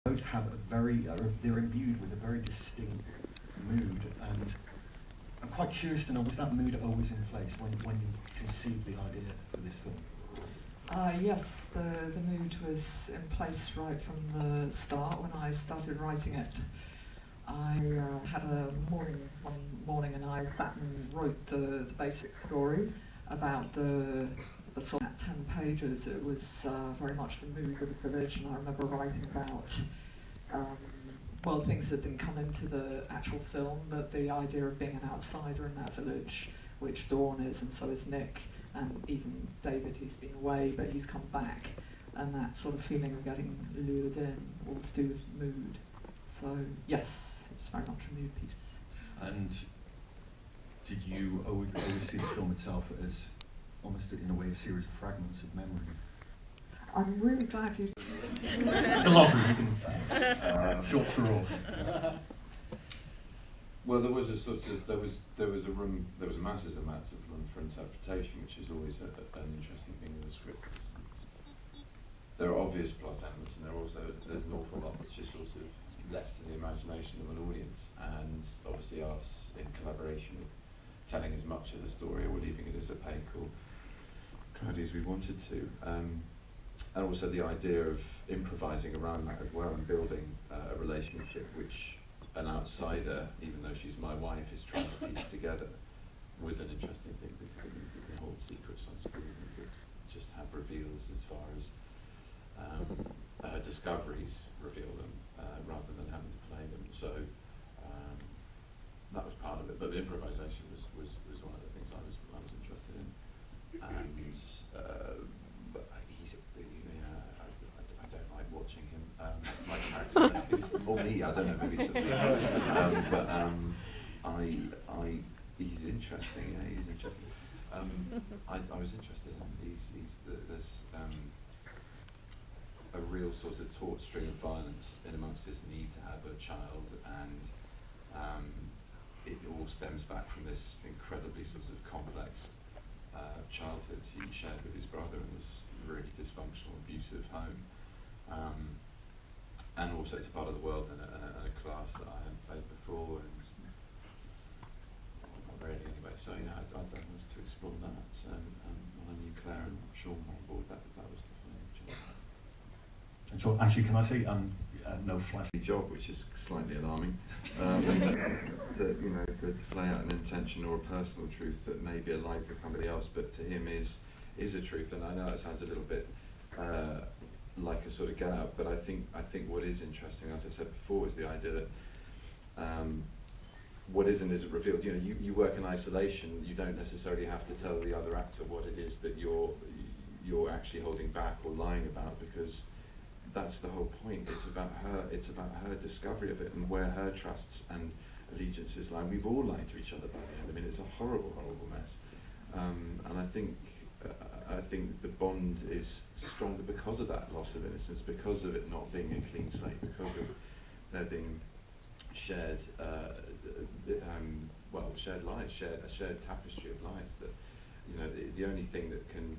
both have they're imbued with a very distinct mood, and I'm quite curious to know, was that mood always in place when you conceived the idea for this film? Yes, the mood was in place right from the start when I started writing it. I had one morning and I sat and wrote the basic story about the sort of 10 pages. It was very much the mood of the village, and I remember writing about things that didn't come into the actual film, but the idea of being an outsider in that village, which Dawn is, and so is Nick, and even David, he's been away, but he's come back, and that sort of feeling of getting lured in, all to do with mood. So, yes, it's very much a mood piece. And did you always see the film itself as almost, in a way, a series of fragments of memory? I'm really glad you... It's a lottery, you can short straw. Well, there was a massive amount of room for interpretation, which is always an interesting thing in the script. There are obvious plot elements, and there's an awful lot that's just sort of left to the imagination of an audience, and obviously us in collaboration with telling as much of the story or leaving it as opaque or cloudy as we wanted to. And also the idea of improvising around that as well, and building a relationship which an outsider, even though she's my wife, is trying to piece together, was an interesting thing, because you can hold secrets on screen and you just have reveals as far as her discoveries reveal them, rather than having to play them. So that was part of it, but the improvisation was one of the things I was interested in. And but I don't like watching him. My character is, or me, I don't know, maybe it's just me. He's interesting. Yeah, he's interesting. I was interested in there's a real sort of taut string of violence in amongst this need to have a child, and it all stems back from this incredibly sort of complex childhood he shared with his brother in this really dysfunctional, abusive home. And also it's a part of the world and a class that I haven't played before, and not really anyway. So yeah, I wanted to explore that. When I knew Claire and Sean were on board, that was the funny job. And so, actually, can I say no flashy job, which is slightly alarming. To play out an intention or a personal truth that may be a lie for somebody else, but to him is a truth. And I know it sounds a little bit like a sort of get out, but I think what is interesting, as I said before, is the idea that what isn't revealed. You work in isolation. You don't necessarily have to tell the other actor what it is that you're actually holding back or lying about, because that's the whole point. It's about her discovery of it and where her trusts and allegiances lie. We've all lied to each other by the end. I mean, it's a horrible, horrible mess. And I think the bond is stronger because of that loss of innocence, because of it not being a clean slate, because of there being shared shared lies, a shared tapestry of lies. That the only thing that can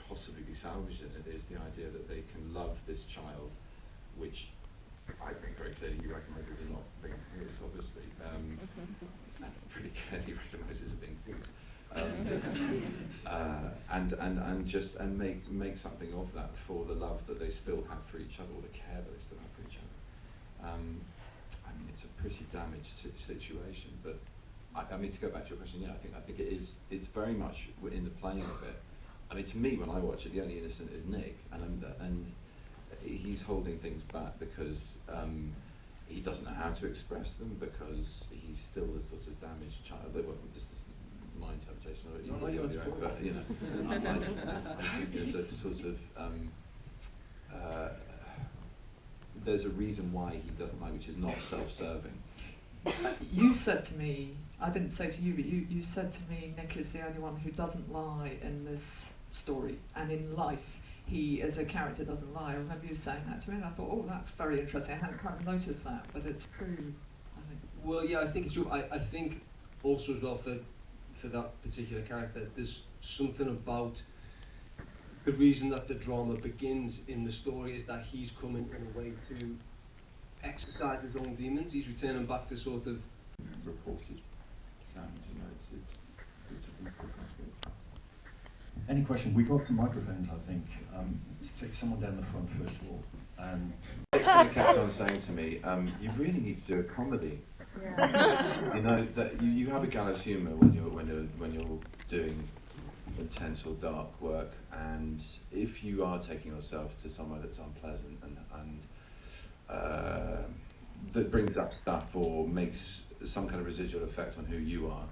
possibly be salvaged in it is the idea that they can love this child, which I think very clearly you recognise as not being his, obviously, and pretty clearly recognises as being his, and make something of that for the love that they still have for each other, or the care that they still have for each other. I mean, it's a pretty damaged situation, but I mean, to go back to your question, yeah, I think it is. It's very much in the playing of it. I mean, to me, when I watch it, the only innocent is Nick, and he's holding things back because he doesn't know how to express them, because he's still a sort of damaged child. Well, this is my interpretation of it. But I think there's a sort of there's a reason why he doesn't lie, which is not self-serving. You said to me, I didn't say to you, but you said to me, Nick is the only one who doesn't lie in this story, and in life he as a character doesn't lie. I remember you saying that to me, and I thought, oh, that's very interesting. I hadn't quite noticed that, but it's true, I think. Well, yeah, I think it's true. I think also as well for that particular character, there's something about the reason that the drama begins in the story is that he's coming in a way to exercise his own demons. He's returning back to sort of reported sounds, you know, it's good. Any question? We've got some microphones, I think. Let's take someone down the front first of all. They kept on saying to me, you really need to do a comedy. Yeah. You know that you have a gallows humour when you're doing intense or dark work, and if you are taking yourself to somewhere that's unpleasant and that brings up stuff or makes some kind of residual effect on who you are,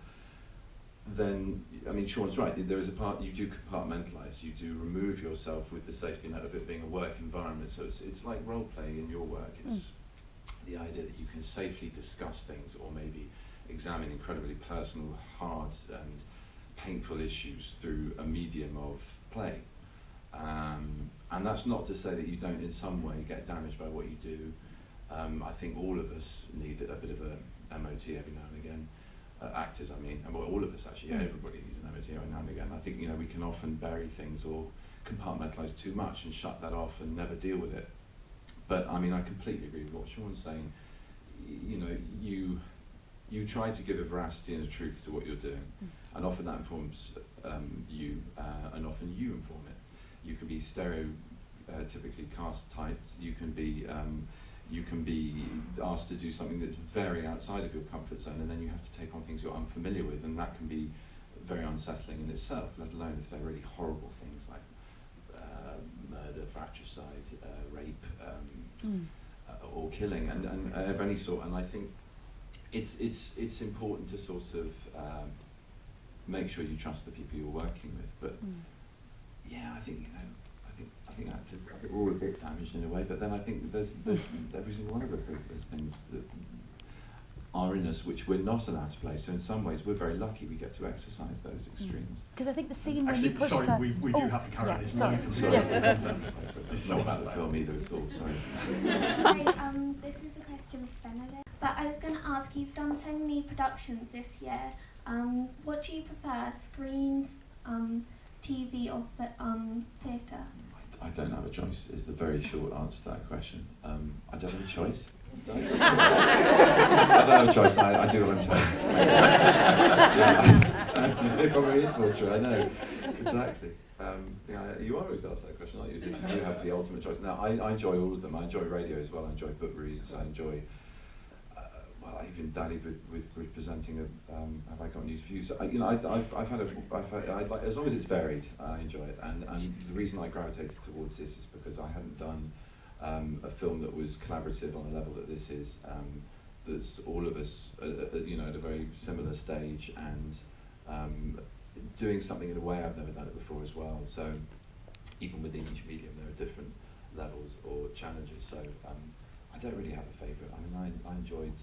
then, I mean, Sean's right, there is a part, you do compartmentalise, you do remove yourself with the safety net of it being a work environment, so it's like role playing in your work. It's the idea that you can safely discuss things or maybe examine incredibly personal, hard and painful issues through a medium of play. And that's not to say that you don't in some way get damaged by what you do. I think all of us need a bit of a MOT every now and again. Actors, I mean, and well, all of us actually, yeah, everybody needs an MOT every now and again. I think, you know, we can often bury things or compartmentalise too much and shut that off and never deal with it. But I mean, I completely agree with what Sean's saying. You know, you try to give a veracity and a truth to what you're doing, and often that informs you, and often you inform it. You can be stereotypically cast typed. You can be asked to do something that's very outside of your comfort zone, and then you have to take on things you're unfamiliar with, and that can be very unsettling in itself, let alone if they're really horrible things like murder, fratricide, rape, or killing, and of any sort. And I think it's important to sort of make sure you trust the people you're working with. But yeah, I think, you know, I think actors, we're all a bit damaged in a way, but then I think there's every single one of us, there's things that are in us which we're not allowed to play. So in some ways, we're very lucky we get to exercise those extremes. Because I think the scene when Actually, you push sorry, that... we do have to carry on. It's sorry. It's not about the film either at all, sorry. Hi, this is a question for Benedict. But I was going to ask, you've done so many productions this year. What do you prefer, screens, TV or theatre? I don't have a choice, is the very short answer to that question. I don't have a choice. I don't have a choice, I do what I'm told. It probably is more true, I know. Exactly. Yeah, you are always asked that question, aren't you? As if you do have the ultimate choice. Now, I enjoy all of them. I enjoy radio as well, I enjoy book reads, I enjoy... well, I even dallied with presenting Have I Got News for You? So, you know, I've had like, as long as it's varied, I enjoy it. And the reason I gravitated towards this is because I hadn't done a film that was collaborative on a level that this is. That's all of us, you know, at a very similar stage, and doing something in a way I've never done it before as well. So even within each medium, there are different levels or challenges. So I don't really have a favourite. I mean, I enjoyed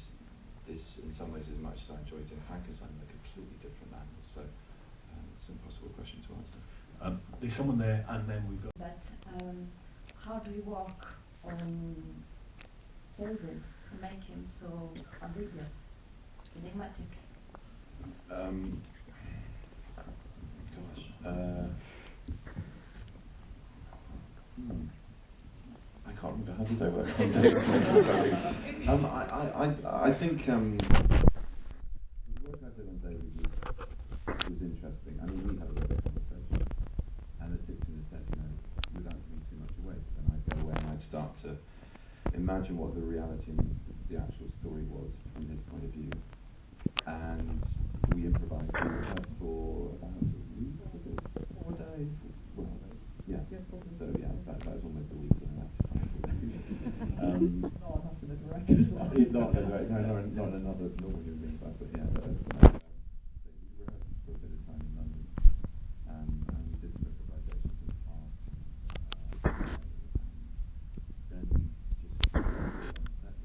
this in some ways as much as I enjoyed doing Frankenstein, a completely different animal. So it's an impossible question to answer. There's someone there, and then we've got... But how do you work on David to make him so ambiguous, enigmatic? I can't remember, how did I work on David? Sorry. I think the work I did on David was interesting. I mean, we had a lot of conversation, and as Dixon has said, you know, without giving too much away, then I'd go away and I'd start to imagine what the reality and the actual story was from his point of view. And we improvised. We rehearsed for about a week, was it? 4 days? Well, yeah. So yeah, that was almost a week and a half. Not enough in the director's life. Not another normal human being's life, but yeah. But, we rehearsed for a bit of time in London, and we did some improvisations in the park. Then we just on set.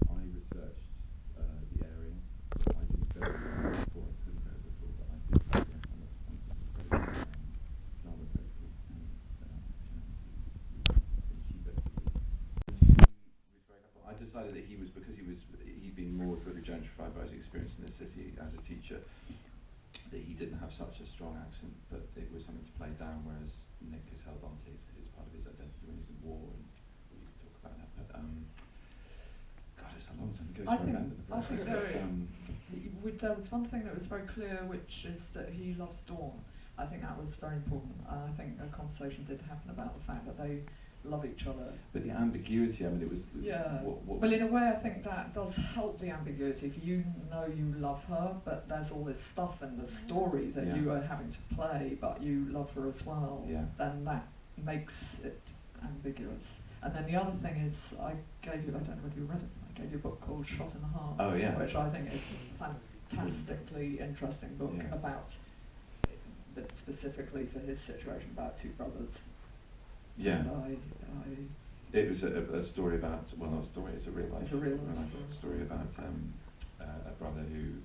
I researched the area. I didn't go before, I couldn't go before, but I did go there and drama festival, and she basically, I decided that he was, because he'd been moored with a gentrified by his experience in the city as a teacher, that he didn't have such a strong accent, but it was something to play down, whereas Nick has held on to his, because it's part of his identity when he's in war, and we can talk about that. chose I to think- remember the I think process, there- but, There was one thing that was very clear, which is that he loves Dawn. I think that was very important. I think a conversation did happen about the fact that they love each other. but the ambiguity, I mean, it was. Yeah. What, Well, in a way, I think that does help the ambiguity. If you know you love her, but there's all this stuff in the story that Yeah. you are having to play, but you love her as well, Yeah. then that makes it ambiguous. And then the other thing is, I gave you, I don't know whether you read it, I gave you a book called Shot in the Heart, Oh, yeah. which I think is a fantastically interesting book Yeah. about, that specifically for his situation, about two brothers. Yeah. And It was a story about, well, not a story, it's a real life, It's a real life story about a brother who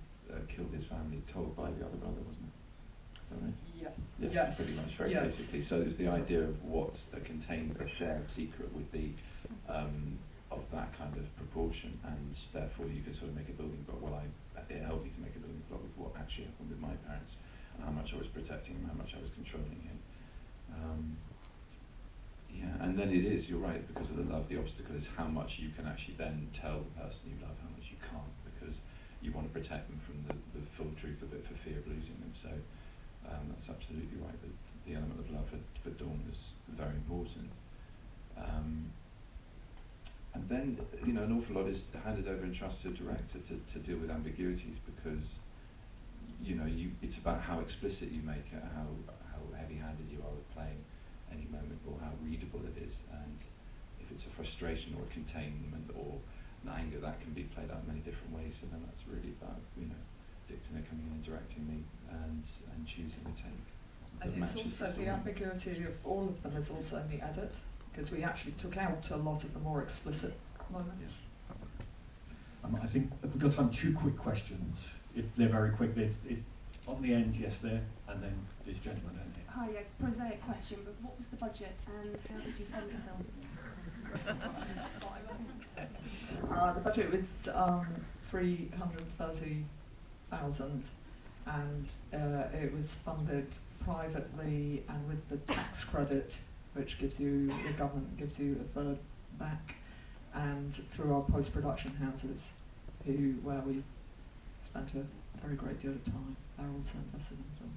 killed his family, told by the other brother, wasn't it? Is that right? Yeah. Yes, Yes. pretty much, very Yes. basically. So it was the idea of what contained a shared secret would be of that kind of proportion, and therefore you could sort of make a building block. Well, it helped me to make a building block with what actually happened with my parents, and how much I was protecting him, how much I was controlling him. Yeah, and then it is, you're right, because of the love, the obstacle is how much you can actually then tell the person you love, how much you can't, because you want to protect them from the full truth of it for fear of losing them. So that's absolutely right, that the element of love for Dawn was very important. And then, you know, an awful lot is handed over and trusted to a director to deal with ambiguities, because, you know, it's about how explicit you make it, how heavy-handed you are with playing any moment, or how readable it is, and if it's a frustration or a containment or an anger, that can be played out in many different ways. So then that's really about, you know, Dictina coming in and directing me and choosing a take that And it's matches also the story. ambiguity of all of them is also in the edit, because we actually took out a lot of the more explicit moments. I think if we've got time, 2 quick questions. If they're very quick, on the end, yes, there, and then this gentleman down here. Hi, a prosaic question, but what was the budget and how did you fund the film? The budget was 330,000, and it was funded privately and with the tax credit, which gives you, the government gives you a third back, and through our post-production houses, where we spent a very great deal of time. They're also invested in the film.